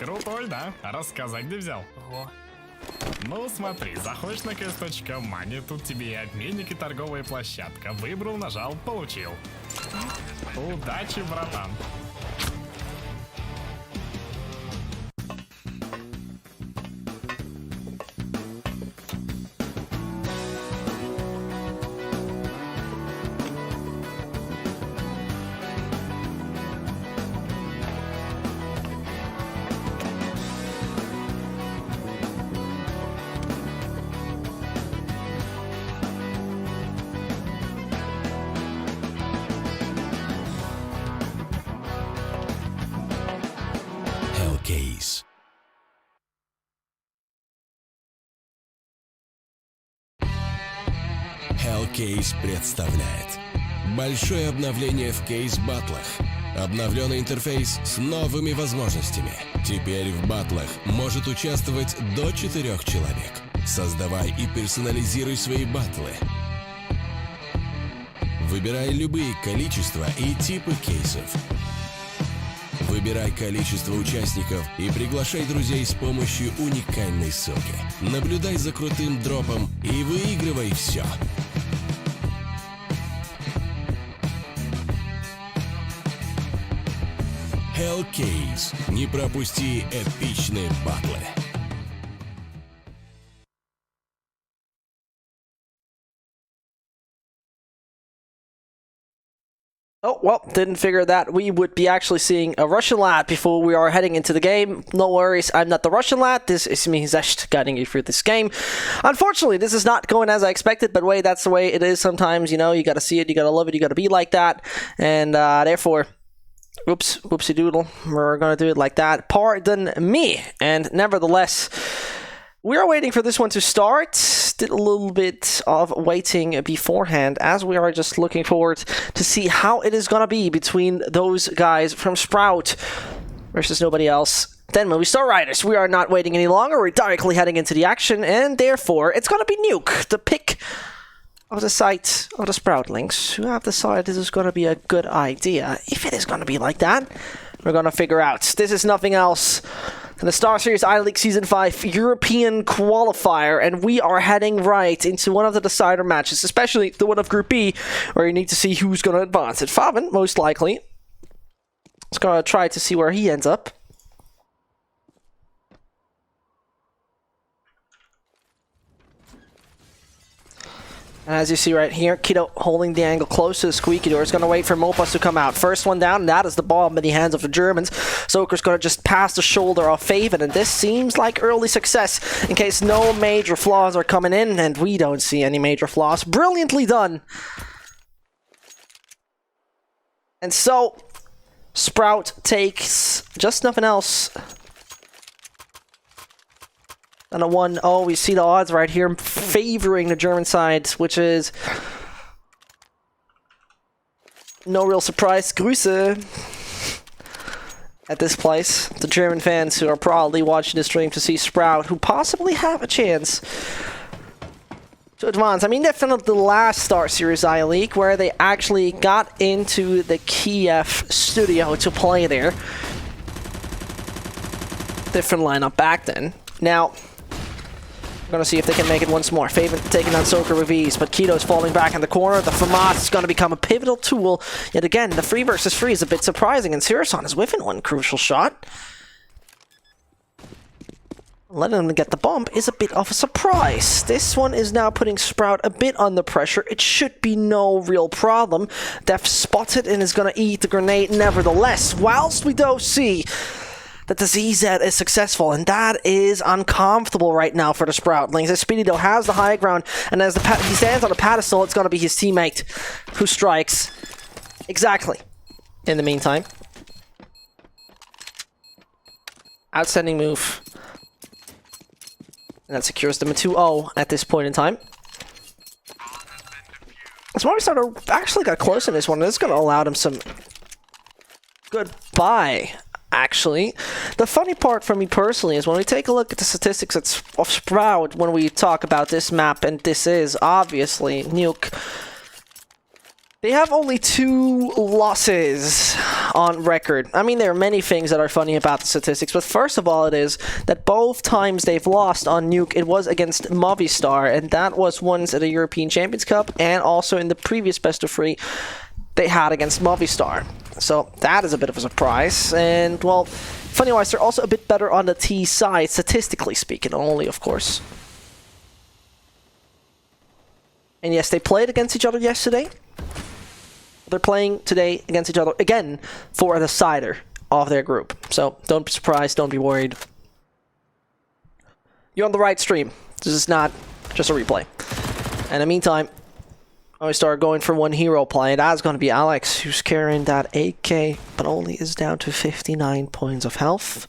Крутой, да? Рассказать где взял? Ого. Ну смотри, заходишь на ks.money, тут тебе и обменник, и торговая площадка. Выбрал, нажал, получил. Удачи, братан. Case. Hellcase представляет большое обновление в кейс-баттлах. Обновленный интерфейс с новыми возможностями. Теперь в баттлах может участвовать до 4 человек. Создавай и персонализируй свои баттлы. Выбирай любые количества и типы кейсов. Выбирай количество участников и приглашай друзей с помощью уникальной ссылки. Наблюдай за крутым дропом и выигрывай все. Hellcase. Не пропусти эпичные баттлы. Oh, well, didn't figure that we would be actually seeing a Russian lad before we are heading into the game. No worries, I'm not the Russian lad. This is me, Zesht, guiding you through this game. Unfortunately, this is not going as I expected, but wait, that's the way it is sometimes, you know, you gotta see it, you gotta love it, you gotta be like that. And therefore, oops, whoopsie doodle, we're gonna do it like that. Pardon me. And nevertheless, we are waiting for this one to start. Did a little bit of waiting beforehand as we are just looking forward to see how it is gonna be between those guys from Sprout versus nobody else. Then Movistar Riders, we are not waiting any longer. We're directly heading into the action, and therefore it's gonna be Nuke, the pick of the site of the Sproutlings, who have decided this is gonna be a good idea. If it is gonna be like that, we're gonna figure out. This is nothing else than the StarSeries I-League Season 5 European Qualifier, and we are heading right into one of the decider matches, especially the one of Group B, where you need to see who's gonna advance. It's Faven, most likely. It's gonna try to see where he ends up. And as you see right here, Kido holding the angle close to the squeaky door. Is going to wait for Mopas to come out. First one down, and that is the bomb in the hands of the Germans. Soker's going to just pass the shoulder off Faven, and this seems like early success in case no major flaws are coming in, and we don't see any major flaws. Brilliantly done. And so, Sprout takes just nothing else. And a 1-0, we see the odds right here favoring the German side, which is no real surprise. Grüße at this place. The German fans who are probably watching the stream to see Sprout, who possibly have a chance to advance. I mean, definitely the last StarSeries I-League, where they actually got into the Kiev studio to play there. Different lineup back then. Now, we're going to see if they can make it once more. Faven taking on Soker with ease, but Keto's falling back in the corner. The FAMAS is going to become a pivotal tool. Yet again, the free versus free is a bit surprising, and Sirison is whiffing one crucial shot. Letting them get the bomb is a bit of a surprise. This one is now putting Sprout a bit under pressure. It should be no real problem. Def spotted and is going to eat the grenade nevertheless, whilst we do see that the ZZ is successful, and that is uncomfortable right now for the Sproutlings. As Speedy, though, has the high ground, and as he stands on the pedestal, it's going to be his teammate who strikes. Exactly. In the meantime. Outstanding move. And that secures them a 2-0 at this point in time. As Movistar actually got close in this one, and it's going to allow them some goodbye. Actually, the funny part for me personally is when we take a look at the statistics of Sprout when we talk about this map, and this is obviously Nuke. They have only 2 losses on record. I mean, there are many things that are funny about the statistics, but first of all, it is that both times they've lost on Nuke, it was against Movistar, and that was once at the European Champions Cup, and also in the previous best of 3 they had against Movistar. So that is a bit of a surprise, and well, funny-wise, they're also a bit better on the T side, statistically speaking, only, of course. And yes, they played against each other yesterday. They're playing today against each other again for a decider of their group. So don't be surprised, don't be worried. You're on the right stream. This is not just a replay. And in the meantime, I start going for one hero play. That's going to be Alex, who's carrying that 8k, but only is down to 59 points of health.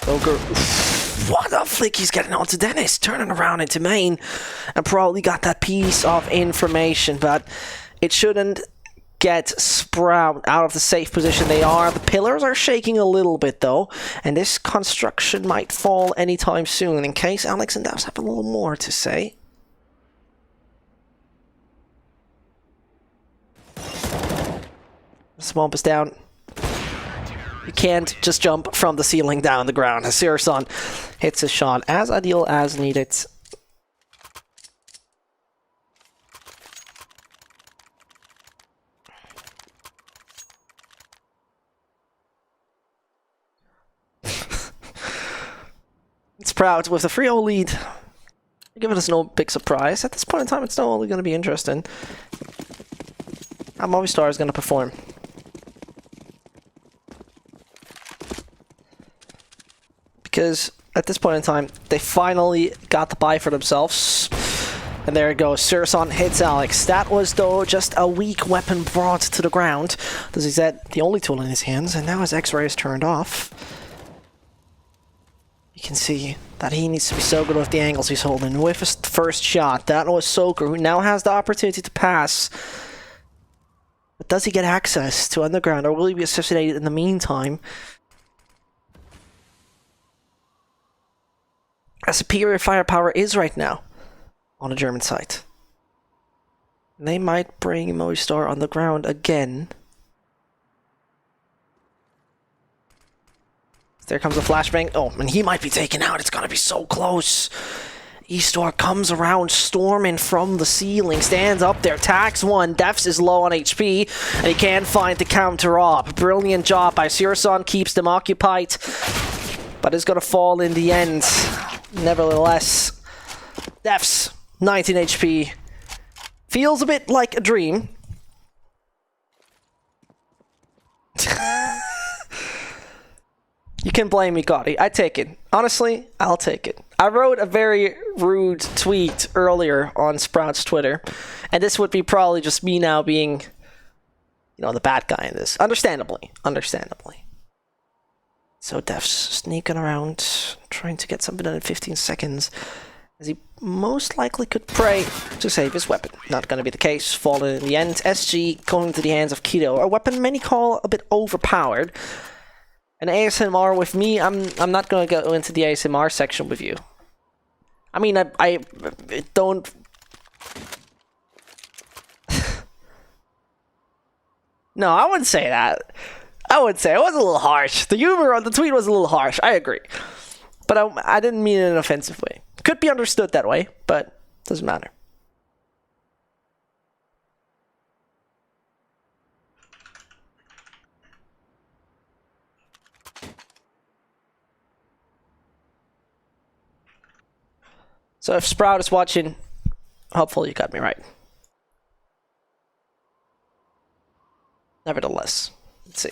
Ogre. What a flick he's getting onto Dennis, turning around into main, and probably got that piece of information, but it shouldn't get Sprout out of the safe position they are. The pillars are shaking a little bit though, and this construction might fall anytime soon, in case Alex and Davs have a little more to say. The swamp is down. You can't just jump from the ceiling down the ground. Sirson hits his shot as ideal as needed. It's Proud with a 3-0 lead. Giving us no big surprise. At this point in time, it's not only going to be interesting how Movistar is going to perform. Because at this point in time, they finally got the buy for themselves. And there it goes. Sirson hits Alex. That was, though, just a weak weapon brought to the ground. As he said, the only tool in his hands, and now his X-ray is turned off. You can see that he needs to be so good with the angles he's holding. With his first shot, that was Soker, who now has the opportunity to pass. But does he get access to underground, or will he be assassinated in the meantime? As superior firepower is right now on the German side. They might bring Movistar on the ground again. There comes a flashbang. Oh, and he might be taken out. It's gonna be so close. Eastor comes around, storming from the ceiling, stands up there, attacks one. Defs is low on HP, and he can't find the counter up. Brilliant job by Sirson, keeps them occupied, but it's gonna fall in the end. Nevertheless, Defs, 19 HP. Feels a bit like a dream. You can blame me, Gotti. I take it. Honestly, I'll take it. I wrote a very rude tweet earlier on Sprout's Twitter, and this would be probably just me now being, you know, the bad guy in this. Understandably. So Def's sneaking around, trying to get something done in 15 seconds, as he most likely could pray to save his weapon. Not going to be the case. Falling in the end. SG going into the hands of Kido, a weapon many call a bit overpowered. An ASMR with me, I'm not going to go into the ASMR section with you. I mean, I don't... No, I wouldn't say that. I would say it was a little harsh. The humor on the tweet was a little harsh, I agree. But I didn't mean it in an offensive way. Could be understood that way, but doesn't matter. So if Sprout is watching, hopefully you got me right. Nevertheless, let's see.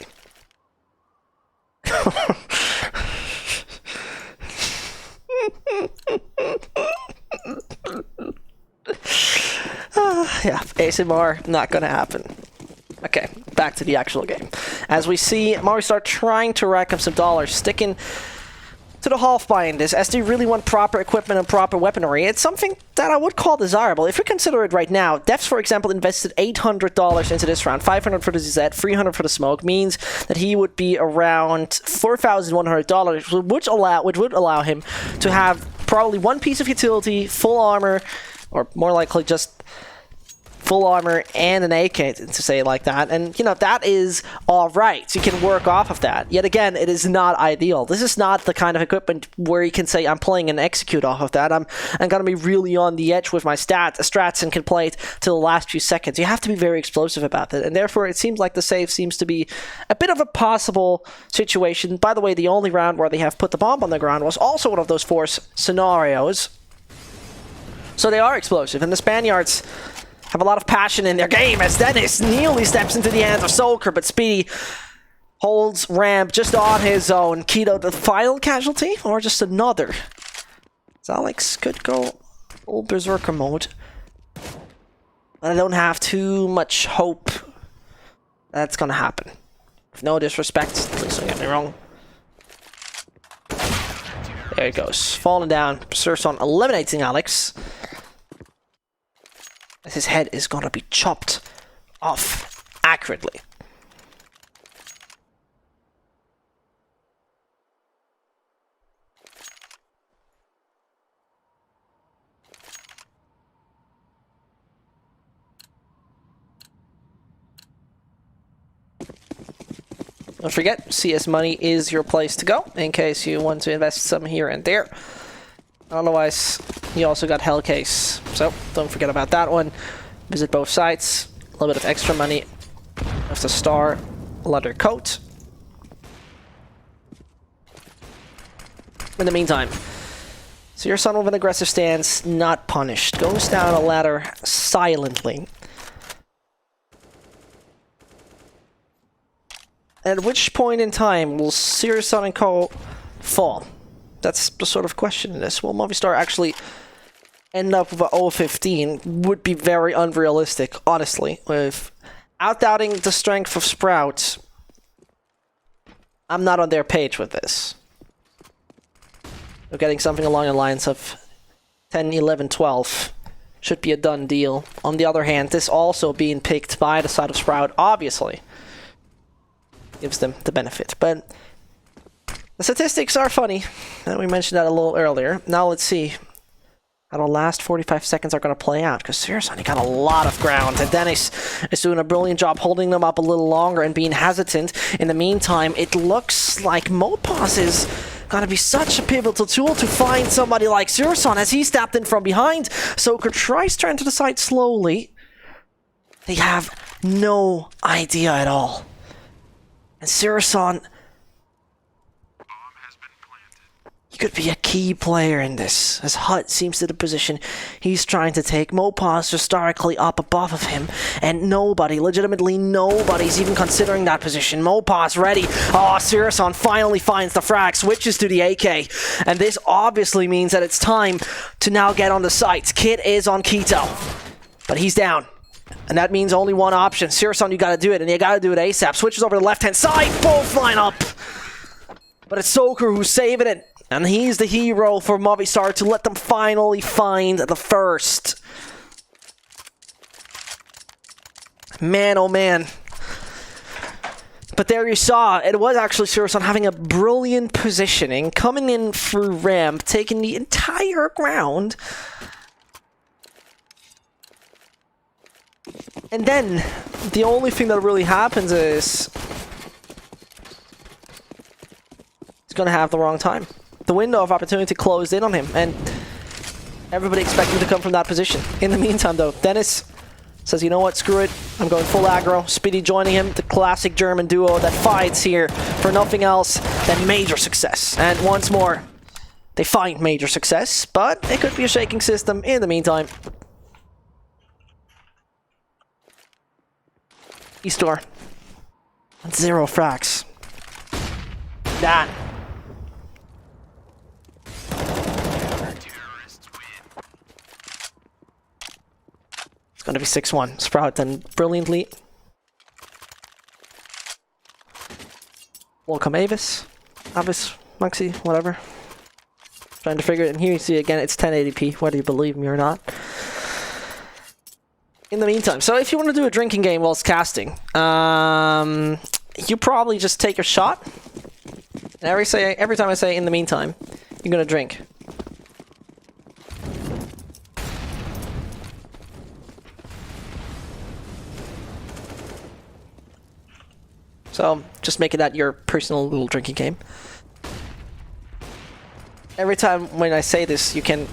Yeah, ASMR, not gonna happen. Okay, back to the actual game. As we see, Movistar trying to rack up some dollars, sticking to the half buy in this, as they really want proper equipment and proper weaponry. It's something that I would call desirable. If we consider it right now, Defs, for example, invested $800 into this round, $500 for the ZZ, $300 for the smoke, means that he would be around $4,100, which would allow him to have probably one piece of utility, full armor, or more likely just full armor and an AK, to say it like that. And, you know, that is all right. You can work off of that. Yet again, it is not ideal. This is not the kind of equipment where you can say, I'm playing and execute off of that. I'm going to be really on the edge with my strats and can play it till the last few seconds. You have to be very explosive about that. And therefore, it seems like the save seems to be a bit of a possible situation. By the way, the only round where they have put the bomb on the ground was also one of those force scenarios. So they are explosive. And the Spaniards have a lot of passion in their game as Dennis nearly steps into the hands of Solker, but Speedy holds ramp just on his own. Keto, the final casualty, or just another? So Alex could go full berserker mode. But I don't have too much hope that's gonna happen. With no disrespect, please don't get me wrong. There he goes. Falling down. Surson eliminating Alex. His head is gonna be chopped off accurately. Don't forget, CS Money is your place to go in case you want to invest some here and there. Otherwise, you also got Hellcase, so don't forget about that one. Visit both sites. A little bit of extra money with the Star leather coat. In the meantime, so your son with an aggressive stance, not punished, goes down a ladder silently. At which point in time will Searson and Co. fall? That's the sort of question in this. Will Movistar actually end up with a 0-15? Would be very unrealistic, honestly. Without doubting the strength of Sprout, I'm not on their page with this. We're getting something along the lines of 10, 11, 12 should be a done deal. On the other hand, this also being picked by the side of Sprout, obviously, gives them the benefit. But the statistics are funny, and we mentioned that a little earlier. Now let's see how the last 45 seconds are going to play out, because seriously, he got a lot of ground, and Dennis is doing a brilliant job holding them up a little longer and being hesitant. In the meantime, it looks like Mopaz is going to be such a pivotal tool to find somebody like Searson as he stepped in from behind. Soker tries to enter the side slowly. They have no idea at all. And Searson, he could be a key player in this, as Hut seems to the position he's trying to take. Mopaz just directly up above of him, and nobody, legitimately nobody's even considering that position. Mopaz ready. Oh, Searson finally finds the frag, switches to the AK, and this obviously means that it's time to now get on the site. Kid is on Keto, but he's down. And that means only one option. Searson, you gotta do it, and you gotta do it ASAP. Switches over to the left-hand side, both line up. But it's Soker who's saving it. And he's the hero for Movistar to let them finally find the first. Man, oh man. But there you saw, it was actually Searson having a brilliant positioning, coming in through ramp, taking the entire ground. And then, the only thing that really happens is he's gonna have the wrong time. The window of opportunity closed in on him, and everybody expected to come from that position. In the meantime, though, Dennis says, you know what, screw it. I'm going full aggro. Speedy joining him, the classic German duo that fights here for nothing else than major success. And once more, they find major success, but it could be a shaking system in the meantime. E-Store. 0 frags. That. It's going to be 6-1. Sprout done brilliantly. Welcome Avis. Maxi, whatever. Trying to figure it. And here you see again, it's 1080p, whether you believe me or not. In the meantime, so if you want to do a drinking game whilst casting, you probably just take a shot. And every time I say in the meantime, you're going to drink. So just make it that your personal little drinking game. Every time when I say this, you can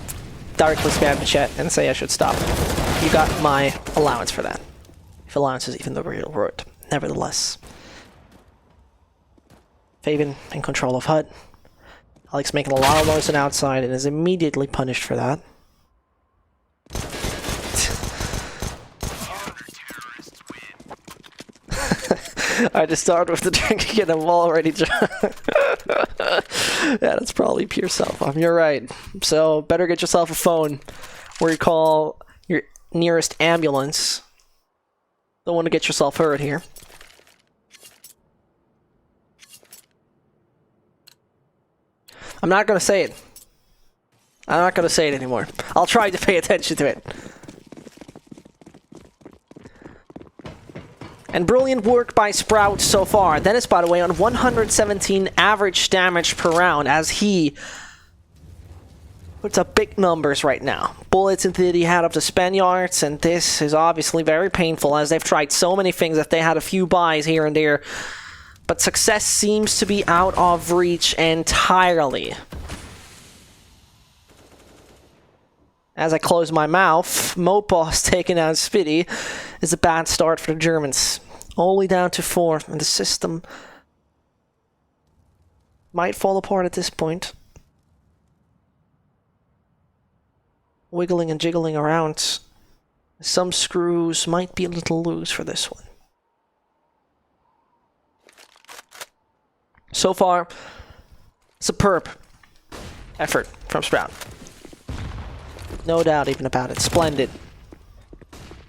directly spam the chat and say I should stop. You got my allowance for that. If allowance is even the real word. Nevertheless. Faven in control of HUD. Alex making a lot of noise on outside and is immediately punished for that. I just started with the drinking and I'm already drunk. Yeah, that's probably pure self-harm. You're right. So better get yourself a phone where you call your nearest ambulance. Don't want to get yourself hurt here. I'm not going to say it. I'm not going to say it anymore. I'll try to pay attention to it. And brilliant work by Sprout so far. Dennis, by the way, on 117 average damage per round as he puts up big numbers right now. Bullets into the head of the Spaniards, and this is obviously very painful as they've tried so many things that they had a few buys here and there. But success seems to be out of reach entirely. As I close my mouth, Mopa's taking out Spitty is a bad start for the Germans. Only down to 4, and the system might fall apart at this point. Wiggling and jiggling around. Some screws might be a little loose for this one. So far, superb effort from Sprout. No doubt even about it. Splendid.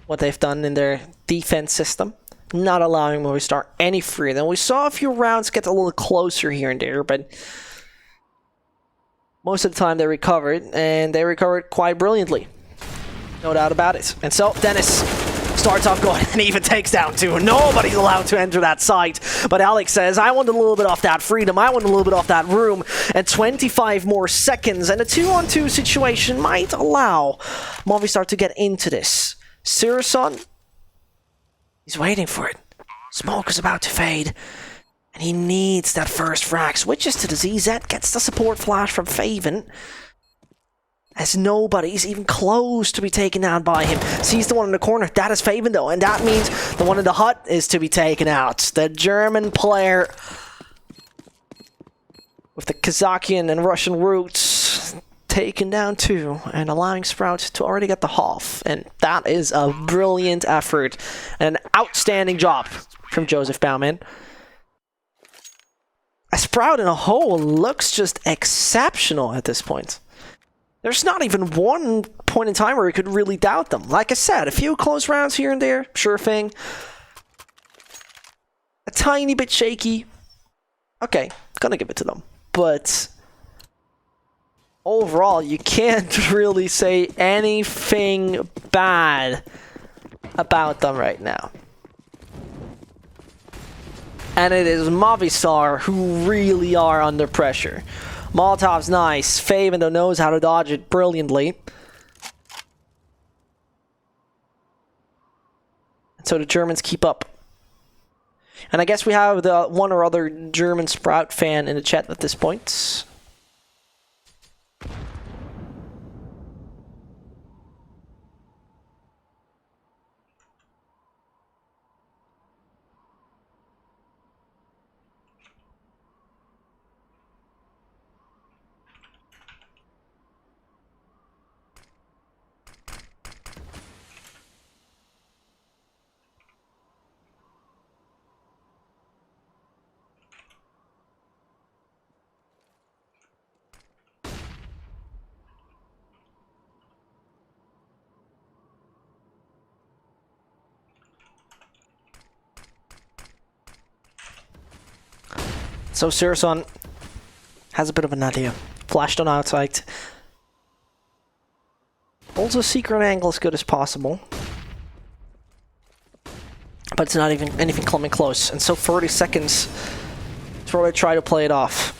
What they've done in their defense system. Not allowing Movistar any freedom. We saw a few rounds get a little closer here and there, but most of the time they recovered, and they recovered quite brilliantly. No doubt about it. And so, Dennis starts off going and even takes down 2. Nobody's allowed to enter that site. But Alex says, I want a little bit off that freedom. I want a little bit off that room. And 25 more seconds. And a 2-on-2 situation might allow Movistar to get into this. Sirison, he's waiting for it. Smoke is about to fade. And he needs that first frag. Switches to the ZZ. Gets the support flash from Faven. As nobody's even close to be taken down by him. Sees the one in the corner. That is Faven though. And that means the one in the hut is to be taken out. The German player with the Kazakian and Russian roots taken down too. And allowing Sprout to already get the half. And that is a brilliant effort. And an outstanding job from Joseph Baumann. A Sprout in a hole looks just exceptional at this point. There's not even one point in time where you could really doubt them. Like I said, a few close rounds here and there, sure thing. A tiny bit shaky. Okay, gonna give it to them. But overall, you can't really say anything bad about them right now. And it is Movistar who really are under pressure. Molotov's nice. Faven though knows how to dodge it brilliantly. And so the Germans keep up. And I guess we have the one or other German Sprout fan in the chat at this point. So Sirison has a bit of an idea. Flashed on outside. Also secret angle as good as possible. But it's not even anything coming close. And so 30 seconds to really try to play it off.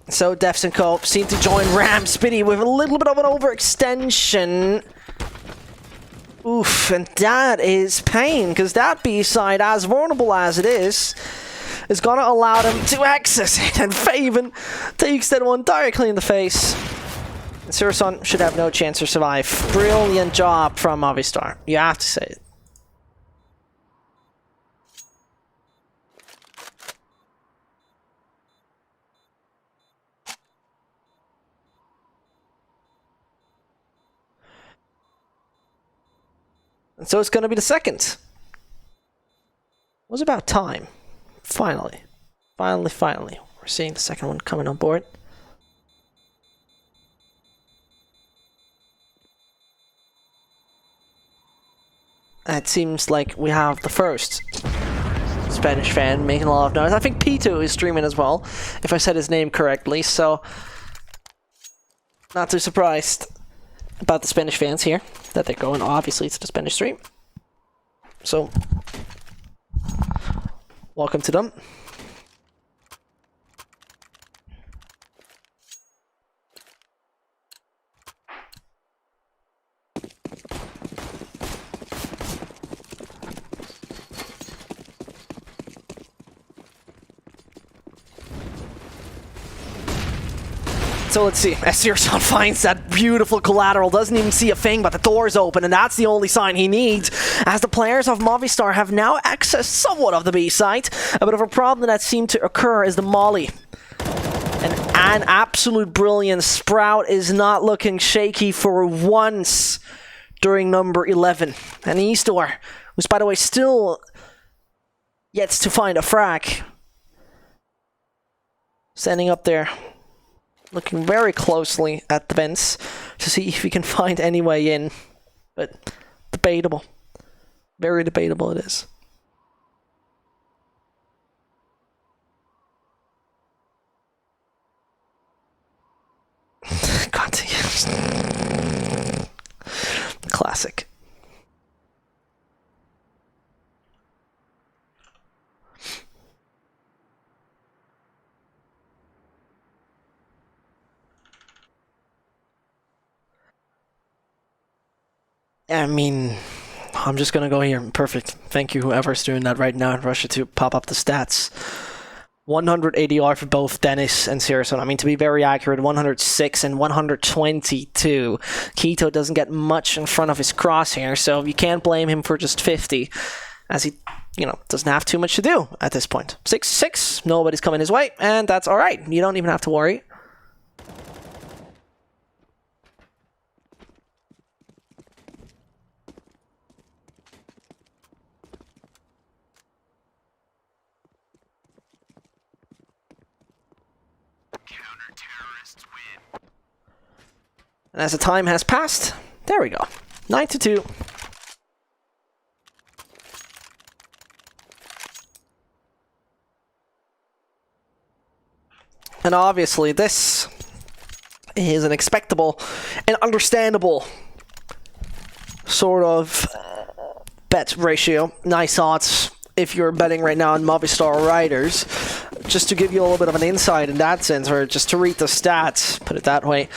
So Defs and Co seem to join Ram Spitty with a little bit of an overextension. Oof, and that is pain, because that B-side, as vulnerable as it is gonna allow them to access it, and Faven takes that one directly in the face. And Sirison should have no chance to survive. Brilliant job from Movistar. You have to say it. And so it's going to be the second. It was about time. Finally. Finally. We're seeing the second one coming on board. It seems like we have the first Spanish fan making a lot of noise. I think Pito is streaming as well, if I said his name correctly, so not too surprised about the Spanish fans here, that they're going obviously to the Spanish stream. So, welcome to them. So let's see, as Sirison finds that beautiful collateral, doesn't even see a thing, but the door's open, and that's the only sign he needs, as the players of Movistar have now accessed somewhat of the B site. A bit of a problem that seemed to occur is the molly. And an absolute brilliance. Sprout is not looking shaky for once during number 11. And Eastor, who's by the way still yet to find a frag, standing up there, looking very closely at the vents to see if he can find any way in. But debatable. Very debatable it is. God, classic. I mean, I'm just gonna go here. Perfect. Thank you, whoever's doing that right now in Russia, to pop up the stats. 100 ADR for both Dennis and Sirison. I mean, to be very accurate, 106 and 122. Keto doesn't get much in front of his crosshair, so you can't blame him for just 50, as he, doesn't have too much to do at this point. 6-6, nobody's coming his way, and that's alright. You don't even have to worry. And as the time has passed, there we go. 9-2. And obviously this is an expectable and understandable sort of bet ratio. Nice odds if you're betting right now on Movistar Riders. Just to give you a little bit of an insight in that sense, or just to read the stats, put it that way.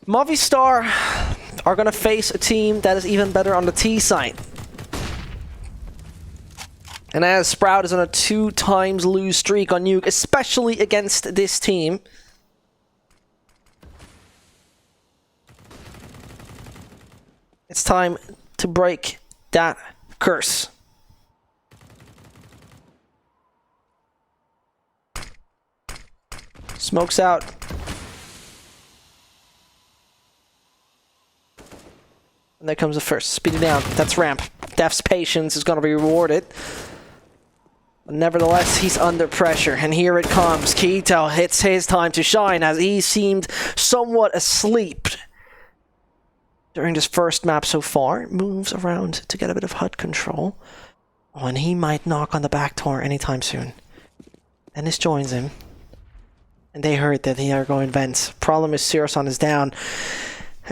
Movistar are going to face a team that is even better on the T side. And as Sprout is on a 2x lose streak on Nuke, especially against this team, it's time to break that curse. Smokes out. And there comes the first. Speed it down. That's ramp. Def's patience is going to be rewarded. But nevertheless, he's under pressure. And here it comes. Keto hits his time to shine as he seemed somewhat asleep during this first map so far. Moves around to get a bit of HUD control. Oh, and he might knock on the back door anytime soon. Dennis joins him. And they heard that they are going vents. Problem is Sirison is down.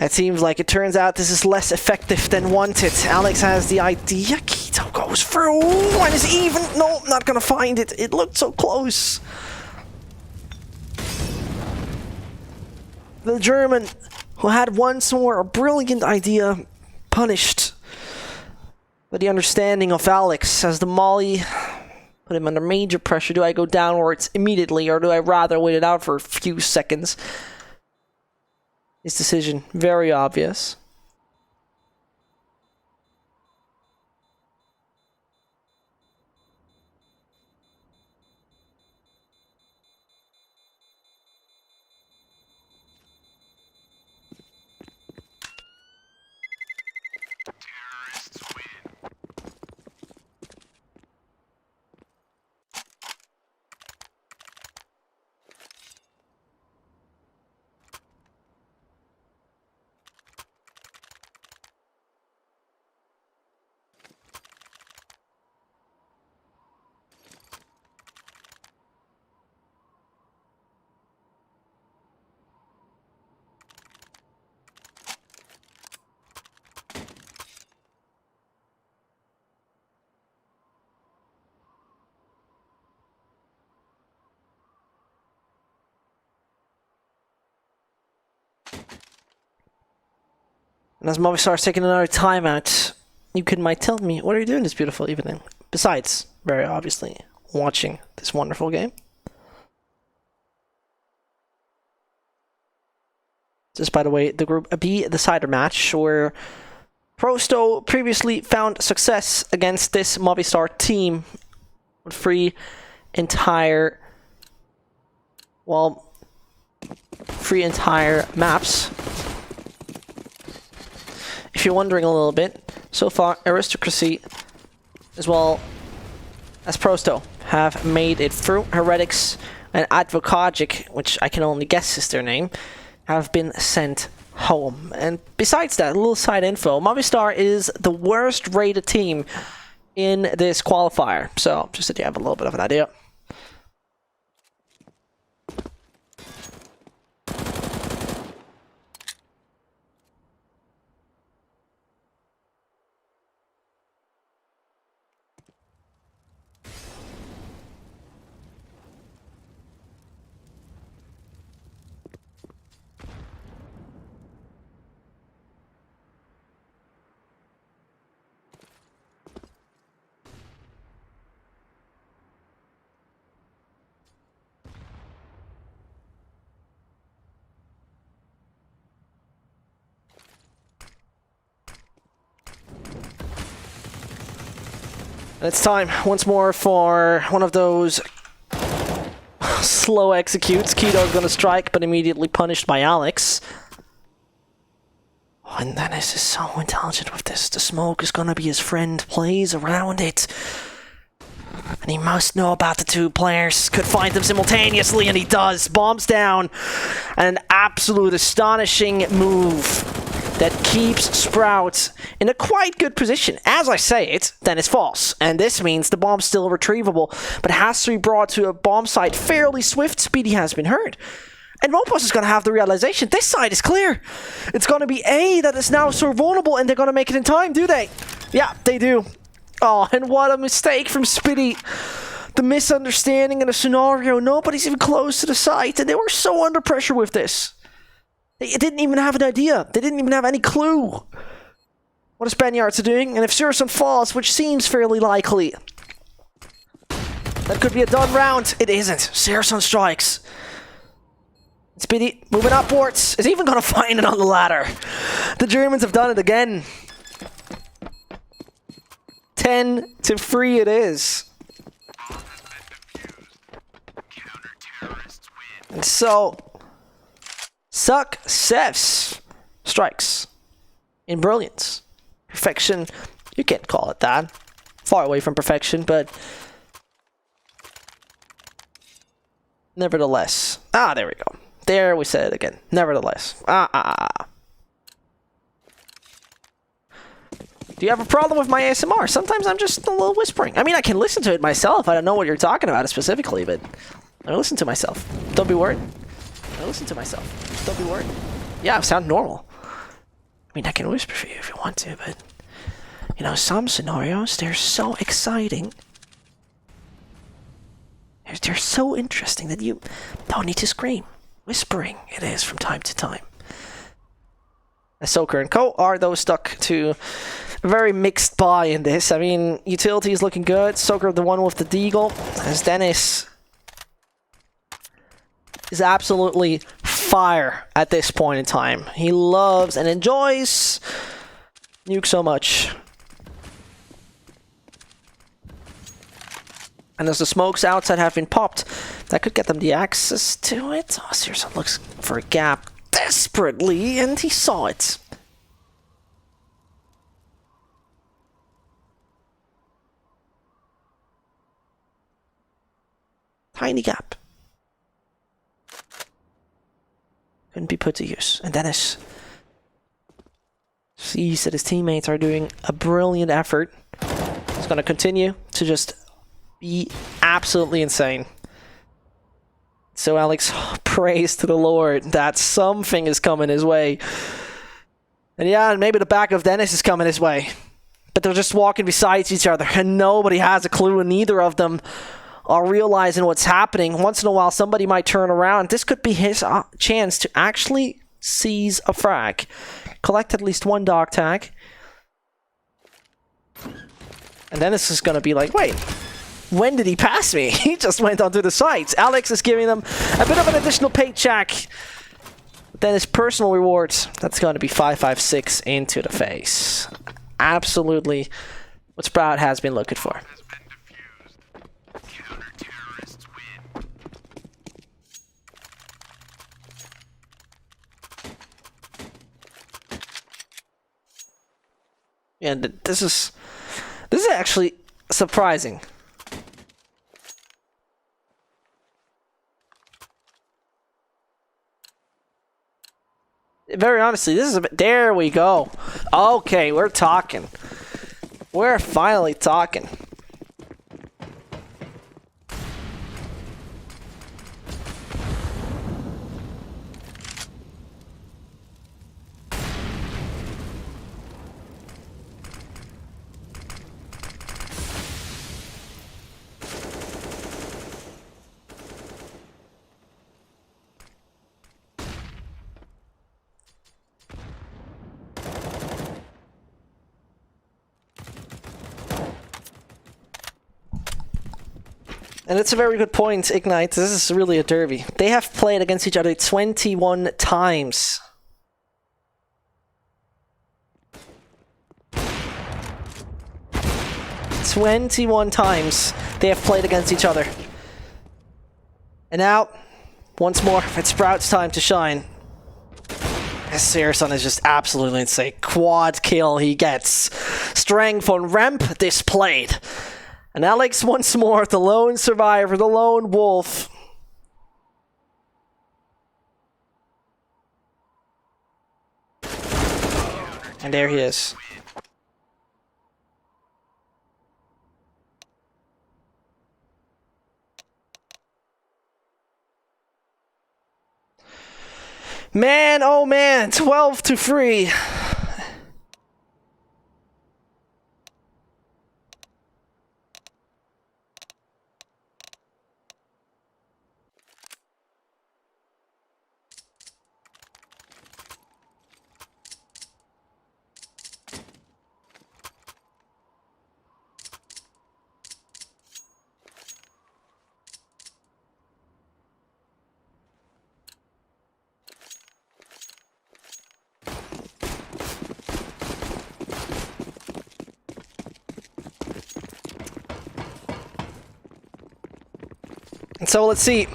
It seems like it turns out this is less effective than wanted. Alex has the idea. Keto goes through. And is even. No, not gonna find it. It looked so close. The German, who had once more a brilliant idea, punished But the understanding of Alex as the Molly put him under major pressure. Do I go downwards immediately, or do I rather wait it out for a few seconds? His decision, very obvious. And as Movistar's taking another timeout, you might tell me, what are you doing this beautiful evening? Besides, very obviously, watching this wonderful game. Just by the way, the Group B decider match, where Prosto previously found success against this Movistar team with free entire maps. If you're wondering a little bit, so far Aristocracy as well as Prosto have made it through. Heretics and Advocagic, which I can only guess is their name, have been sent home. And besides that, a little side info, Movistar is the worst rated team in this qualifier. So just that you have a little bit of an idea. And it's time once more for one of those slow executes. Keto's gonna strike, but immediately punished by Alex. Oh, and Dennis is so intelligent with this. The smoke is gonna be his friend, plays around it. And he must know about the two players. Could find them simultaneously, and he does. Bombs down. An absolute astonishing move that keeps Sprout in a quite good position. As I say it, then it's false. And this means the bomb's still retrievable, but has to be brought to a bomb site fairly swift. Speedy has been heard. And Mopos is going to have the realization, this side is clear. It's going to be A that is now so vulnerable, and they're going to make it in time, do they? Yeah, they do. Oh, and what a mistake from Speedy. The misunderstanding in a scenario. Nobody's even close to the site, and they were so under pressure with this. They didn't even have an idea. They didn't even have any clue what the Spaniards are doing. And if Surson falls, which seems fairly likely, that could be a done round. It isn't. Surson strikes. Speedy moving upwards. Is even going to find it on the ladder. The Germans have done it again. 10-3 it is. And so success strikes in brilliance. Perfection, you can't call it that. Far away from perfection, but nevertheless. Ah, there we go. There we said it again. Nevertheless. Do you have a problem with my ASMR? Sometimes I'm just a little whispering. I mean, I can listen to it myself. I don't know what you're talking about specifically, but I listen to myself. Don't be worried. I listen to myself. Don't be worried. Yeah, I sound normal. I mean, I can whisper for you if you want to, but you know, some scenarios, they're so exciting. They're so interesting that you don't need to scream. Whispering it is from time to time. As Soker and Co. are those stuck to very mixed buy in this. I mean, utility is looking good. Soaker, the one with the deagle, as Dennis is absolutely fire at this point in time. He loves and enjoys Nuke so much. And as the smokes outside have been popped, that could get them the access to it. Oh, Searson looks for a gap desperately, and he saw it. Tiny gap. Couldn't be put to use. And Dennis sees that his teammates are doing a brilliant effort. He's going to continue to just be absolutely insane. So Alex prays to the Lord that something is coming his way. And yeah, maybe the back of Dennis is coming his way. But they're just walking beside each other and nobody has a clue, and neither of them are realizing what's happening. Once in a while somebody might turn around. This could be his chance to actually seize a frag. Collect at least one dog tag. And then this is going to be like, wait, when did he pass me? He just went onto the sides. Alex is giving them a bit of an additional paycheck. Then his personal rewards, that's going to be 556 into the face. Absolutely what Sprout has been looking for. Yeah, this is actually surprising. Very honestly, this is a bit... There we go. Okay, we're talking. We're finally talking. And it's a very good point, Ignite. This is really a derby. They have played against each other 21 times. Times they have played against each other. And now, once more, it's Sprout's time to shine. Searson is just absolutely insane. Quad kill he gets. Strength on ramp displayed. And Alex once more, the lone survivor, the lone wolf. And there he is. Man, oh man, 12-3. And so let's see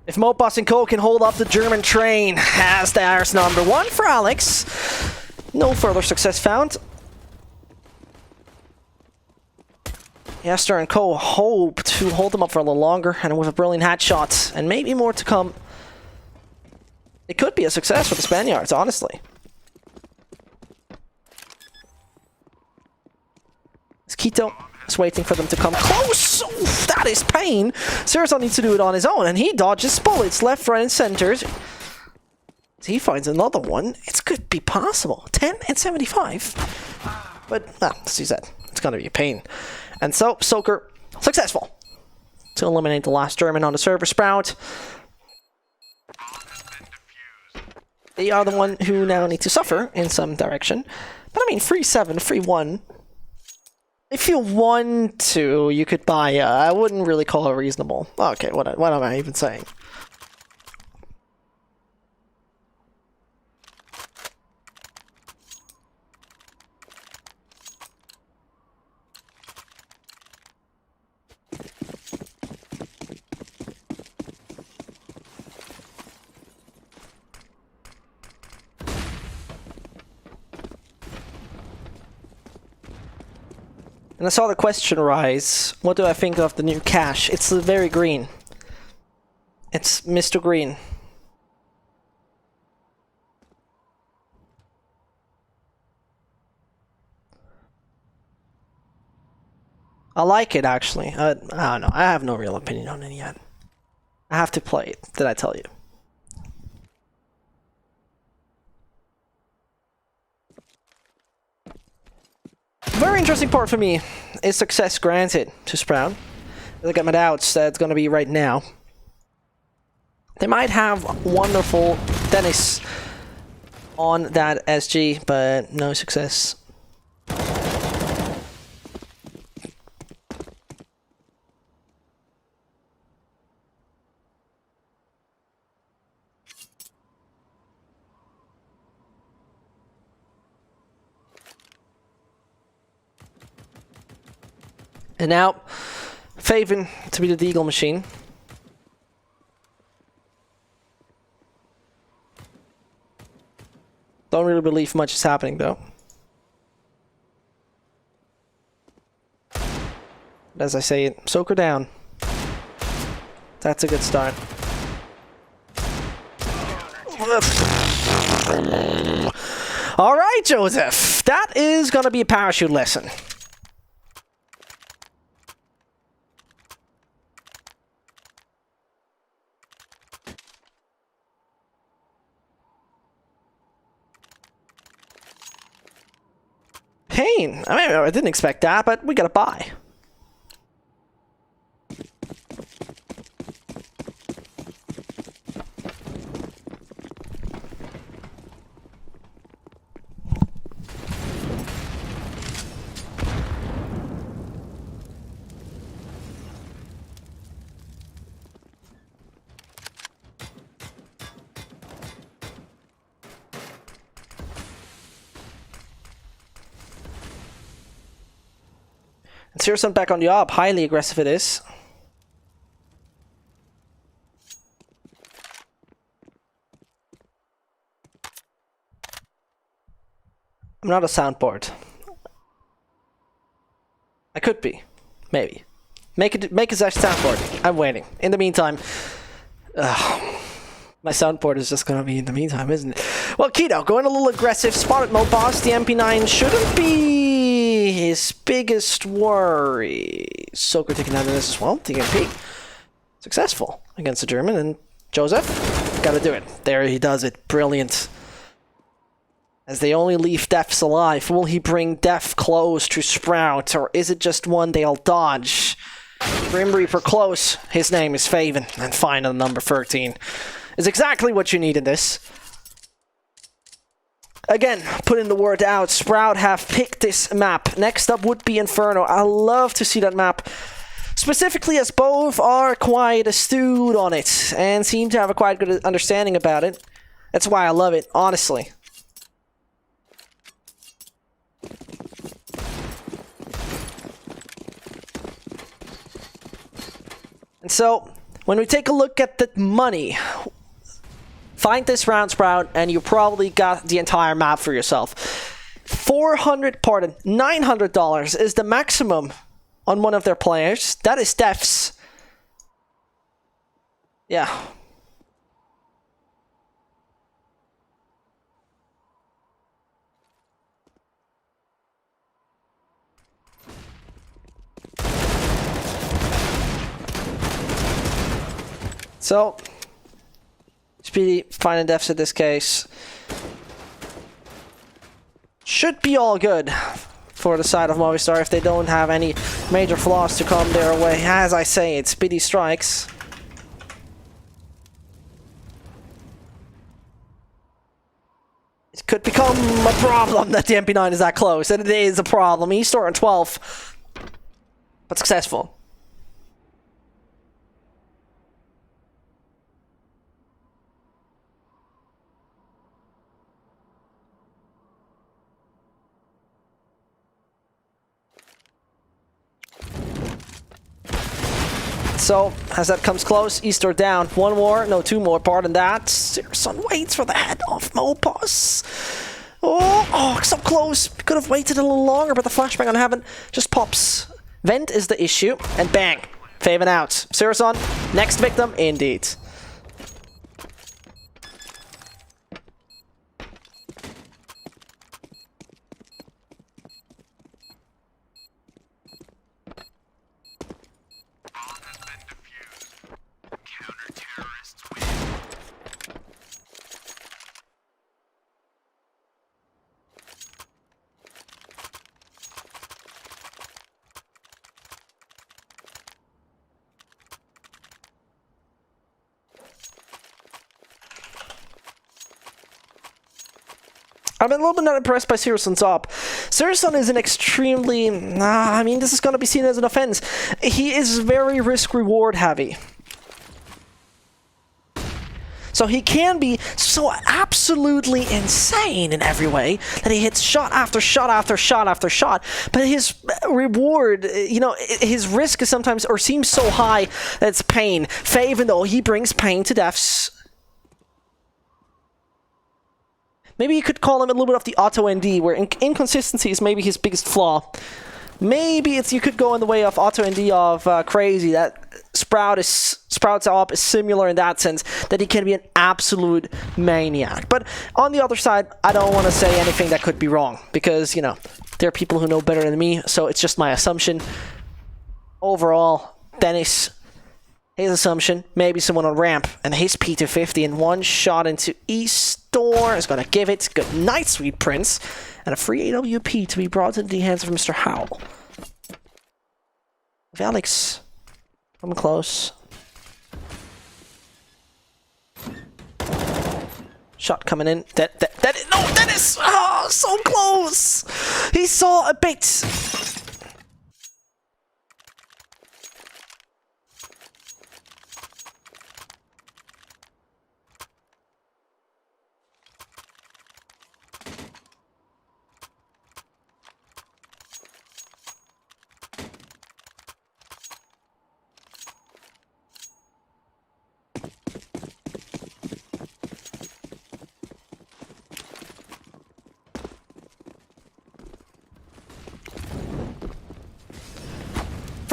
if Mopus and Co can hold up the German train as there's number one for Alex. No further success found. Yester and Co hope to hold them up for a little longer, and with a brilliant headshot and maybe more to come, it could be a success for the Spaniards, honestly. It's Quito. Just waiting for them to come close. Oof, that is pain. Searson needs to do it on his own, and he dodges bullets left, right, and center. He finds another one. It could be possible. 10 and 75. But, as he said, it's going to be a pain. And so, Soaker, successful to eliminate the last German on the server. Sprout, they are the one who now need to suffer in some direction. But I mean, 3-7, 3-1. If you want to, you could buy. I wouldn't really call it reasonable. Okay, what am I even saying? And I saw the question rise, what do I think of the new cache? It's very green. It's Mr. Green. I like it, actually. I don't know. I have no real opinion on it yet. I have to play it. Did I tell you? Very interesting part for me is success granted to Sprout. I got my doubts that it's going to be right now. They might have wonderful Dennis on that SG, but no success. And now, Faven to be the Deagle machine. Don't really believe much is happening though. As I say it, soak her down. That's a good start. Alright, Joseph. That is gonna be a parachute lesson. Pain. I mean, I didn't expect that, but we gotta buy. And Searson back on the op. Highly aggressive it is. I'm not a soundboard. I could be. Maybe. Make a Zesh soundboard. I'm waiting. In the meantime... my soundboard is just gonna be in the meantime, isn't it? Well, Keto, going a little aggressive. Spotted Moboss. The MP9 shouldn't be his biggest worry. Soaker taking out of this as well. TMP. Successful against the German. And Joseph, gotta do it. There he does it. Brilliant. As they only leave Defs alive, will he bring Def close to Sprout, or is it just one they'll dodge? Grim Reaper close. His name is Faven. And final number 13 is exactly what you need in this. Again, putting the word out, Sprout have picked this map. Next up would be Inferno. I love to see that map, specifically as both are quite astute on it and seem to have a quite good understanding about it. That's why I love it, honestly. And so, when we take a look at the money, find this round, Sprout, and you probably got the entire map for yourself. $900 is the maximum on one of their players. That is Def's. Yeah. So, Speedy finding Defs in this case should be all good for the side of Movistar if they don't have any major flaws to come their way. As I say, it's Speedy strikes. It could become a problem that the MP9 is that close, and it is a problem. He's starting 12, but successful. So, as that comes close, Easter down. One more, no, two more, pardon that. Searson waits for the head of Mopos. Oh, so close. Could have waited a little longer, but the flashbang on Heaven just pops. Vent is the issue, and bang. Faven out. Searson, next victim, indeed. I'm a little bit not impressed by Searson's op. Searson is an extremely... I mean, this is going to be seen as an offense. He is very risk-reward heavy. So he can be so absolutely insane in every way that he hits shot after shot after shot after shot. But his reward, you know, his risk is sometimes, or seems so high that it's pain. Faven, though, he brings pain to deaths. Maybe you could call him a little bit of the auto-ND, where inconsistency is maybe his biggest flaw. Maybe you could go in the way of auto-ND of Crazy, that Sprout's op is similar in that sense, that he can be an absolute maniac. But on the other side, I don't want to say anything that could be wrong, because, you know, there are people who know better than me, so it's just my assumption. Overall, Dennis, his assumption, maybe someone on ramp, and his P250 and one shot into East Door is going to give it. Good night, sweet prince. And a free AWP to be brought into the hands of Mr. Howell. Alex, come close. Shot coming in. No, Dennis! Oh, so close! He saw a bit.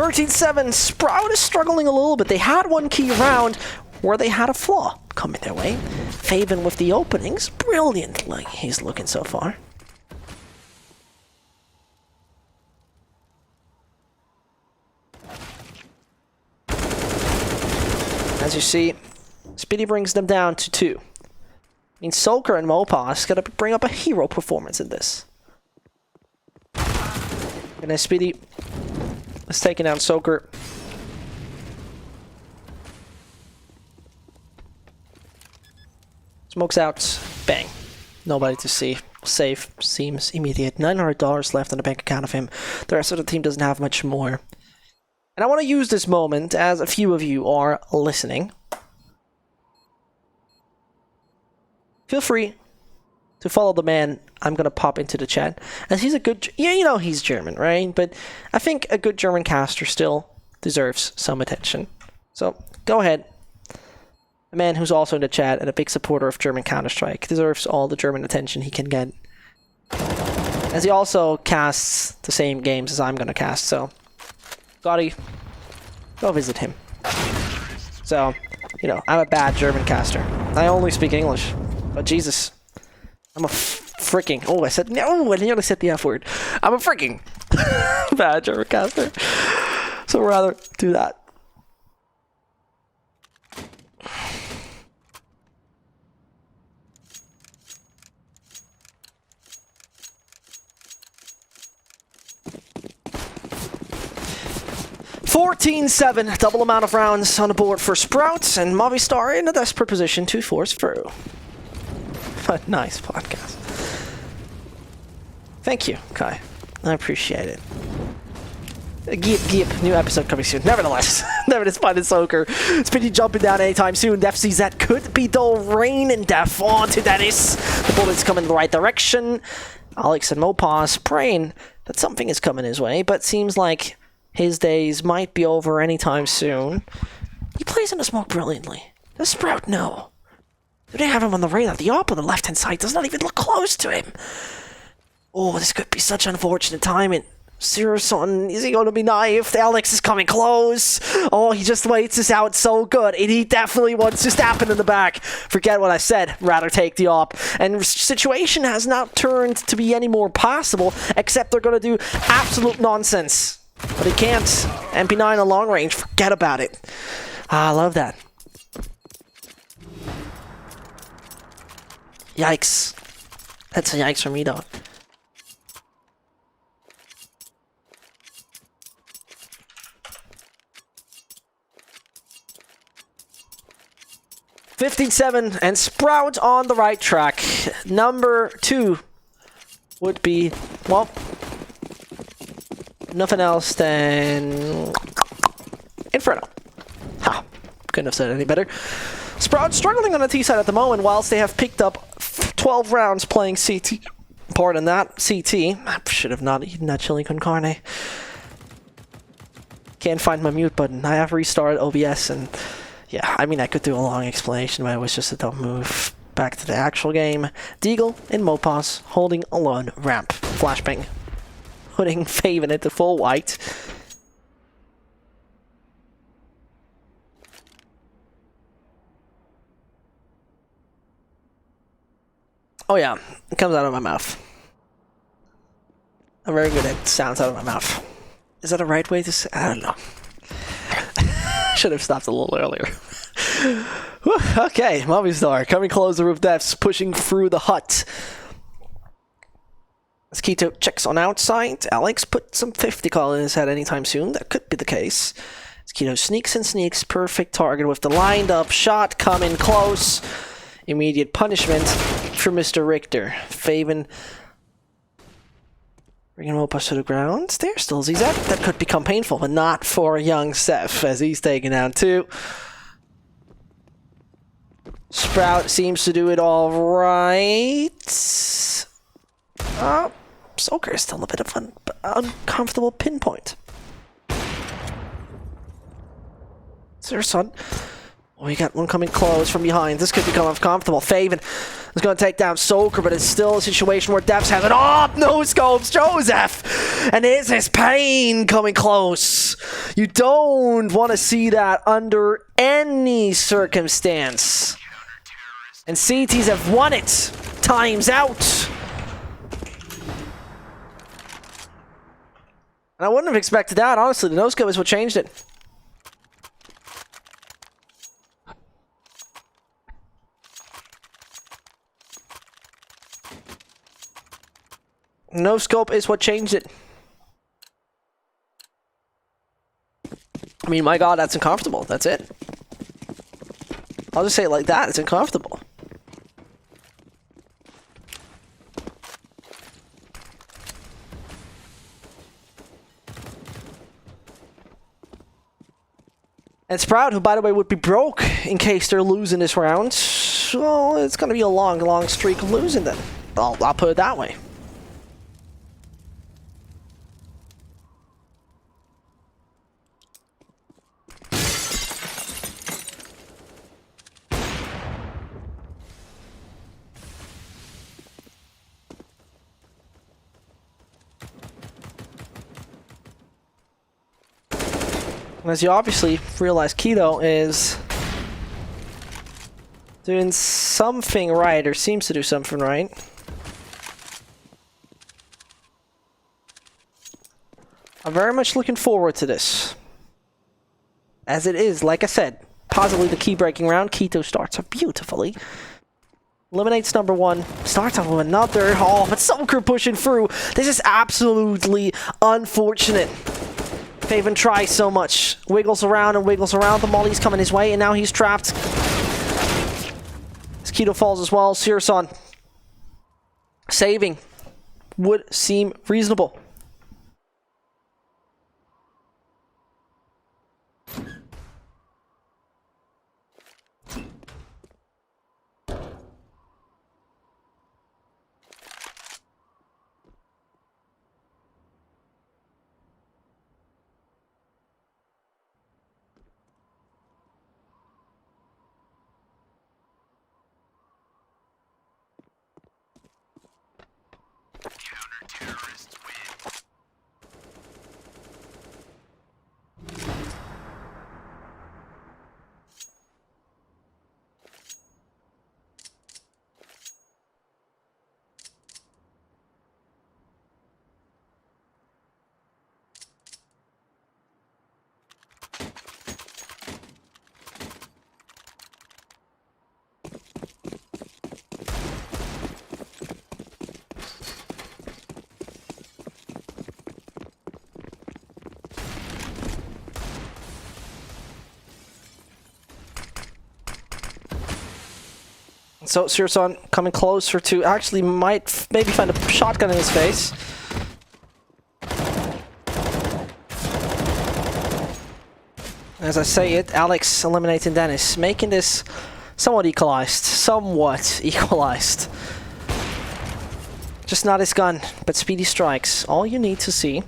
13-7, Sprout is struggling a little bit. They had one key round where they had a flaw coming their way. Faven with the openings, brilliantly he's looking so far. As you see, Speedy brings them down to 2. I mean, Sulker and Mopas gotta bring up a hero performance in this. And then Speedy is taking down Sulker. Smokes out. Bang. Nobody to see. Save seems immediate. $900 left on the bank account of him. The rest of the team doesn't have much more. And I want to use this moment, as a few of you are listening. Feel free to follow the man I'm going to pop into the chat. As he's a good... Yeah, you know he's German, right? But I think a good German caster still deserves some attention. So, go ahead. A man who's also in the chat and a big supporter of German Counter-Strike deserves all the German attention he can get. As he also casts the same games as I'm going to cast, so... Gotti, go visit him. So, you know, I'm a bad German caster. I only speak English. But Jesus, I'm a freaking... Oh, I said... No, I nearly said the F word. I'm a freaking bad German caster. So rather do that. $14-7, double amount of rounds on the board for Sprout, and Movistar in a desperate position to force through. But nice podcast. Thank you, Kai. I appreciate it. Geep, new episode coming soon. Nevertheless, never despite Soaker. Speedy jumping down anytime soon. Def sees that could be dull rain and Def onto Dennis. The bullets come in the right direction. Alex and Mopaz praying that something is coming his way, but seems like his days might be over anytime soon. He plays in the smoke brilliantly. Does Sprout know? Do they have him on the radar? The op on the left-hand side does not even look close to him. Oh, this could be such unfortunate timing. Son, is he going to be knifed? Alex is coming close. Oh, he just waits this out so good. And he definitely wants to stab him in the back. Forget what I said. Rather take the op. And the situation has not turned to be any more possible, except they're going to do absolute nonsense. But he can't. MP9 on long range. Forget about it. I love that. Yikes. That's a yikes for me, dog. $57 and Sprout on the right track. Number 2 would be, well, nothing else than Inferno. Ha! Couldn't have said it any better. Sprout struggling on the T side at the moment, whilst they have picked up 12 rounds playing CT. Pardon that, CT. I should have not eaten that chili con carne. Can't find my mute button. I have restarted OBS and yeah, I mean, I could do a long explanation, but it was just a dumb move. Back to the actual game. Deagle and Mopaz holding a lone ramp. Flashbang. Putting Faven into full white. Oh yeah, it comes out of my mouth. I'm very good at sounds out of my mouth. Is that a right way to say? I don't know. Should have stopped a little earlier. Okay, Movistar coming closer with Defs, pushing through the hut. As Keto checks on outside, Alex put some 50 call in his head anytime soon. That could be the case. As Keto sneaks and sneaks, perfect target with the lined up shot coming close. Immediate punishment for Mr. Richter. Faven bringing Mopaz to the ground. There still Zizek. That could become painful, but not for young Seth, as he's taken down too. Sprout seems to do it all right. Soaker is still a bit of an uncomfortable pinpoint. Son. We got one coming close from behind. This could become uncomfortable. Faven is going to take down Soaker, but it's still a situation where Defs have it up. No scopes, Joseph. And it's his pain coming close. You don't want to see that under any circumstance. And CTs have won it. Time's out. And I wouldn't have expected that, honestly. The no-scope is what changed it. No scope is what changed it. I mean, my god, that's uncomfortable. That's it. I'll just say it like that. It's uncomfortable. And Sprout, who by the way would be broke in case they're losing this round. Well, it's going to be a long, long streak of losing then. I'll put it that way. As you obviously realize, Keto is doing something right, or seems to do something right. I'm very much looking forward to this. As it is, like I said, possibly the key-breaking round. Keto starts off beautifully. Eliminates number 1, starts off with another. Oh, but Soaker pushing through. This is absolutely unfortunate. Faven tries so much. Wiggles around and wiggles around. The molly's coming his way, and now he's trapped. Keto falls as well. Searson saving. would seem reasonable. So Sirson coming closer to actually might maybe find a shotgun in his face. As I say it, Alex eliminating Dennis, making this somewhat equalized. Just not his gun, but Speedy strikes. All you need to see.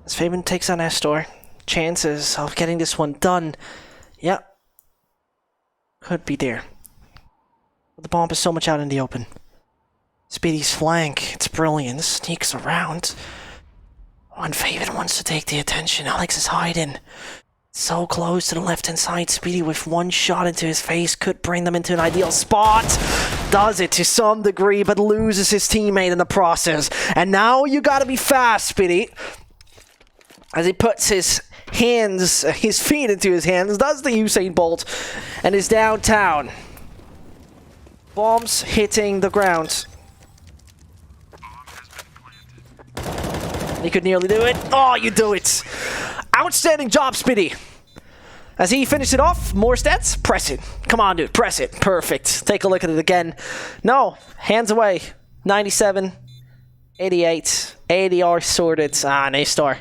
As Fabian takes on Nestor, chances of getting this one done, yeah, could be there. But the bomb is so much out in the open. Speedy's flank, it's brilliant, sneaks around. One Fabian wants to take the attention, Alex is hiding. So close to the left-hand side, Speedy with one shot into his face could bring them into an ideal spot. Does it to some degree, but loses his teammate in the process. And now you gotta be fast, Speedy. As he puts his feet into his hands, does the Usain Bolt, and is downtown. Bombs hitting the ground. He could nearly do it. Oh, you do it! Outstanding job, Speedy! As he finishes it off, more stats, press it. Come on, dude, press it. Perfect. Take a look at it again. No, hands away. 97, 88, 80 are sorted. An A-star.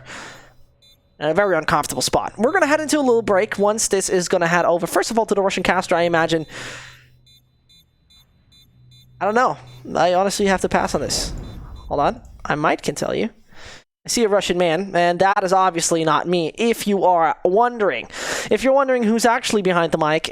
A very uncomfortable spot. We're going to head into a little break once this is going to head over. First of all, to the Russian caster, I imagine. I don't know. I honestly have to pass on this. Hold on. I can tell you. I see a Russian man, and that is obviously not me. If you're wondering who's actually behind the mic,